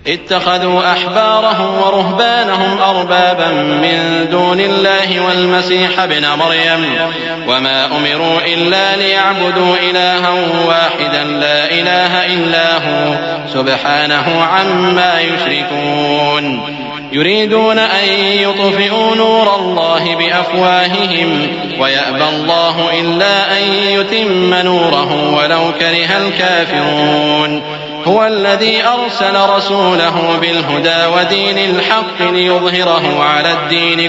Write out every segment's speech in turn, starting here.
اتخذوا أحبارهم ورهبانهم أربابا من دون الله والمسيح ابن مريم وما أمروا إلا ليعبدوا إلها واحدا لا إله إلا هو سبحانه عما يشركون يريدون أن يطفئوا نور الله بأفواههم ويأبى الله إلا أن يتم نوره ولو كره الكافرون هو الذي أرسل رسوله بالهدى ودين الحق ليظهره على الدين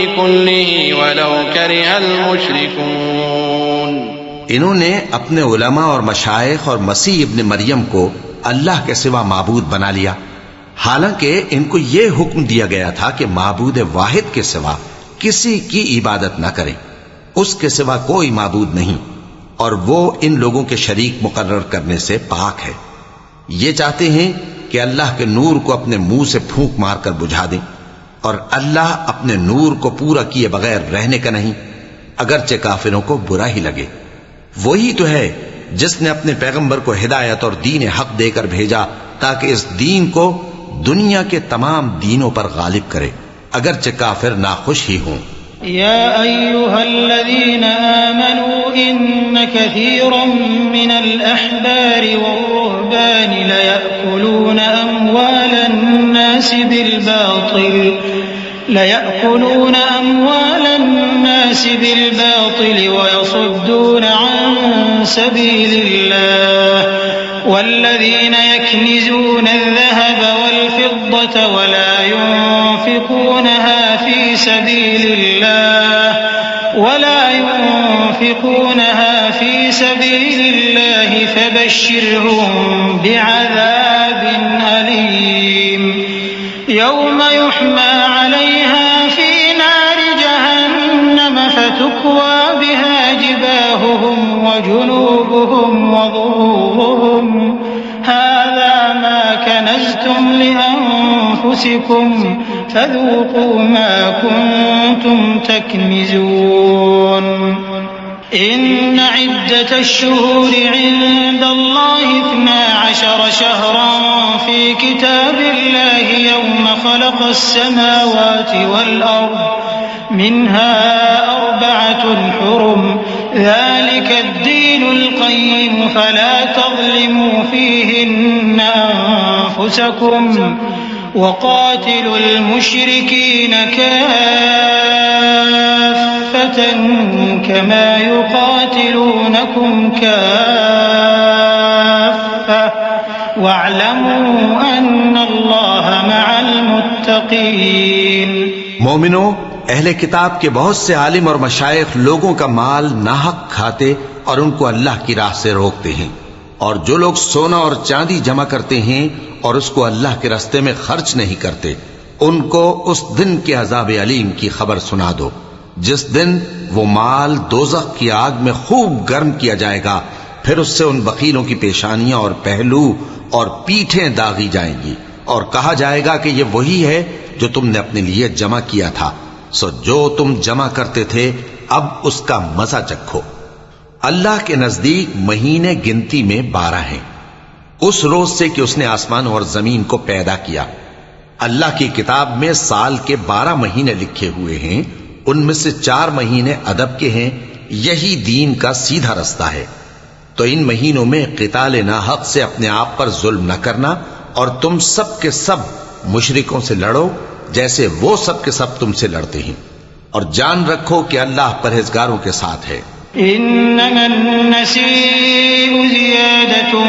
كله ولو كره المشركون. इन्होंने अपने उलमा और मशाइख और मसीह इब्न मरियम को अल्लाह के सिवा माबूद बना लिया, हालांकि इनको यह हुक्म दिया गया था कि माबूद वाहिद के सिवा किसी की इबादत न करें, उसके सिवा कोई माबूद नहीं और वो इन लोगों के शरीक मुकर्रर करने से पाक है। ये चाहते हैं कि अल्लाह के नूर को अपने मुंह से फूंक मारकर बुझा दें और अल्लाह अपने नूर को पूरा किए बगैर रहने का नहीं, अगरचे काफिरों को बुरा ही लगे। वही तो है जिसने अपने पैगंबर को हिदायत और दीन हक देकर भेजा ताकि इस दीन को दुनिया के तमाम दीनों पर गालिब करे, अगरचे काफिर नाखुश ही हों। या अय्युहल्लज़ीना आमनू इन्न कसीरम मिनल अहबारि वर्रुहबानि लयअकुलूना अमवालन नासि बिलबातिल वयसुद्दून अन सबीलिल्लाह वल्लज़ीना यक्निज़ूना अज़्ज़हब वल्फ़िद्दत वला युनफ़िक़ूनहा फ़ी सबीलिल्लाह फबश्शिरहुम बिअज़ाबिन अलीम यौम युहमा अलैहा फ़ी नारि जहन्नम फ़तुक्वा बिहा जिबाहुहुम वजुनूबुहुम वज़ुहूरुहुम हाज़ा मा कनज़्तुम लिअन्फ़ुसिकुम फ़ज़ूक़ू मा कुन्तुम तक्निज़ून। إن عدة الشهور عند الله 12 شهرا في كتاب الله يوم خلق السماوات والأرض منها 4 حرم ذلك الدين القيم فلا تظلموا فيهن أنفسكم وقاتلوا المشركين كافة كما يقاتلونكم كافة واعلموا أن الله مع المتقين. मोमिनो, अहले किताब के बहुत से आलिम और मशाइख लोगों का माल नाहक खाते और उनको अल्लाह की राह से रोकते हैं, और जो लोग सोना और चांदी जमा करते हैं और उसको अल्लाह के रास्ते में खर्च नहीं करते, उनको उस दिन के अज़ाब अलीम की खबर सुना दो, जिस दिन वो माल दोज़ख की आग में खूब गर्म किया जाएगा, फिर उससे उन वकीलों की पेशानियां और पहलू और पीठें दागी जाएंगी और कहा जाएगा कि ये वही है जो तुमने अपने लिए जमा किया था, सो जो तुम जमा करते थे अब उसका मजा चखो। अल्लाह के नजदीक महीने गिनती में 12 हैं, उस रोज से कि उसने आसमान और जमीन को पैदा किया। अल्लाह की किताब में साल के 12 महीने लिखे हुए हैं, उनमें से 4 महीने अदब के हैं। यही दीन का सीधा रास्ता है। तो इन महीनों में क़िताल नाहक से अपने आप पर जुल्म न करना और तुम सब के सब मुशरिकों से लड़ो जैसे वो सब के सब तुमसे लड़ते हैं, और जान रखो कि अल्लाह परहेजगारों के साथ है। इन्नमन नसीउ ज़ियादतुन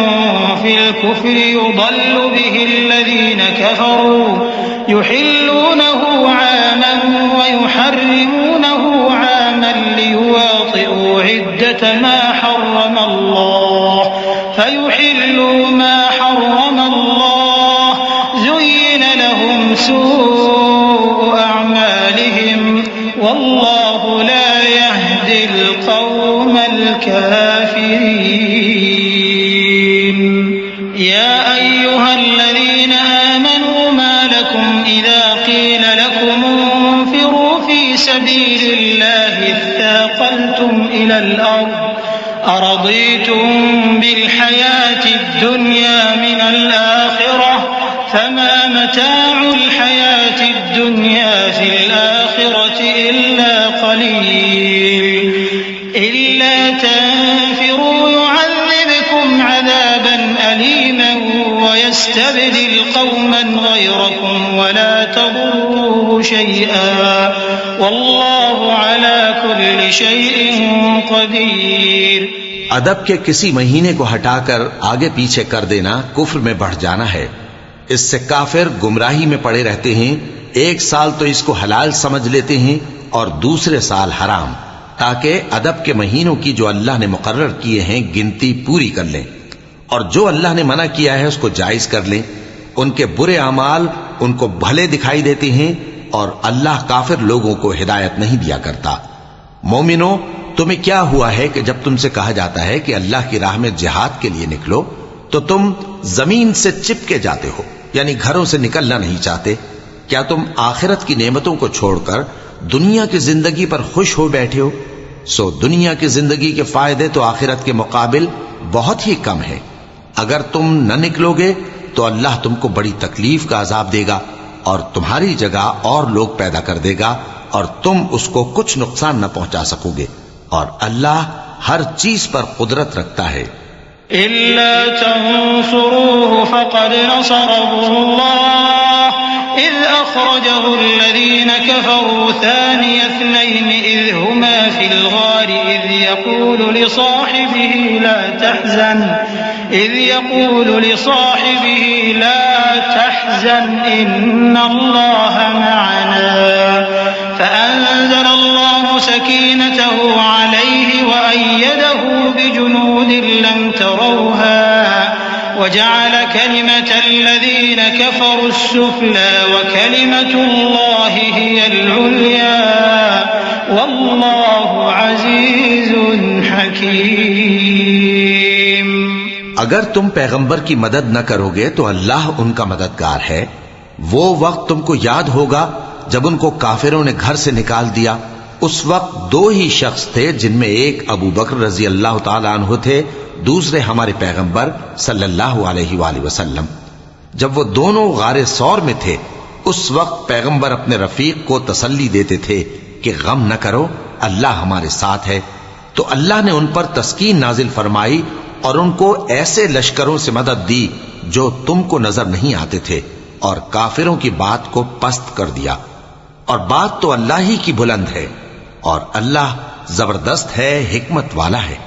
फिल कुफ्रि युदल्लु बिहिल्लज़ीना कफ़रू युहिल्लूनहु आमन व युहर्रिमूनहु आमन लियुवातिउ इद्दत मा हर्रम अल्लाह फयुहिल्लू मा हर्रम अल्लाह ज़ुय्यिन लहुम सूअ अअमालिहिम वल्लाहु ला यहदिल क़ौमल काफ़िरीन। या अय्युहल्लज़ीना आमनू मा लकुम इज़ा क़ील लकुम इंफ़िरू फ़ी सबीलिल्लाहि इस्ताक़ल्तुम इलल अर्ज़ अरज़ीतुम बिल हयातिद दुन्या فيها من الآخرة فما متاع الحياة الدنيا في الآخرة إلا قليل إلا تنفروا يعذبكم عذابا أليما ويستبدل قوما غيركم ولا تضروه شيئا والله على كل شيء قدير। अदब के किसी महीने को हटाकर आगे पीछे कर देना कुफ्र में बढ़ जाना है। इससे काफिर गुमराही में पड़े रहते हैं। एक साल तो इसको हलाल समझ लेते हैं और दूसरे साल हराम, ताकि अदब के महीनों की जो अल्लाह ने मुकर्रर किए हैं गिनती पूरी कर लें, और जो अल्लाह ने मना किया है उसको जायज कर लें। उनके बुरे अमाल उनको भले दिखाई देते हैं और अल्लाह काफिर लोगों को हिदायत नहीं दिया करता। मोमिनो, तुम्हें क्या हुआ है कि जब तुमसे कहा जाता है कि अल्लाह की राह में जिहाद के लिए निकलो तो तुम जमीन से चिपके जाते हो, यानी घरों से निकलना नहीं चाहते? क्या तुम आखिरत की नेमतों को छोड़कर दुनिया की जिंदगी पर खुश हो बैठे हो? सो दुनिया की जिंदगी के फायदे तो आखिरत के मुकाबिल बहुत ही कम है। अगर तुम न निकलोगे तो अल्लाह तुमको बड़ी तकलीफ का अजाब देगा और तुम्हारी जगह और लोग पैदा कर देगा और तुम उसको कुछ नुकसान न पहुंचा सकोगे, और अल्लाह हर चीज पर कुदरत रखता है। इल्ला तंसुरूहु फक़द नसरहुल्लाह इज़ अख़रजहु अल्लज़ीना कफ़रू थानिय इस्नैन इज़ हुमा फ़िल ग़ारि इज़ यक़ूलु लिसाहिबिही ला तहज़न इन्नल्लाह मअना फ़अंज़लल्लाहु सकीनतहु अलैहि वअय्यदहु बिजुनूद लम तरौहा वजअल कलिमतल्लज़ीन कफ़रू अस्सुफ़ला वकलिमतुल्लाहि हियल उल्या वल्लाहु अज़ीज़ुन हकीम। अगर तुम पैगंबर की मदद न करोगे तो अल्लाह उनका मददगार है। वो वक्त तुमको याद होगा जब उनको काफिरों ने घर से निकाल दिया। उस वक्त दो ही शख्स थे, जिनमें एक अबू बकर रजी अल्लाह ताला अन्हु थे, दूसरे हमारे पैगंबर सल्लल्लाहु अलैहि वसल्लम। जब वो दोनों गारे सौर में थे, उस वक्त पैगंबर अपने रफीक को तसल्ली देते थे कि गम न करो, अल्लाह हमारे साथ है। तो अल्लाह ने उन पर तस्कीन नाजिल फरमाई और उनको ऐसे लश्करों से मदद दी जो तुमको नजर नहीं आते थे, और काफिरों की बात को पस्त कर दिया। और बात तो अल्लाह ही की बुलंद है, और अल्लाह जबरदस्त है, हिकमत वाला है।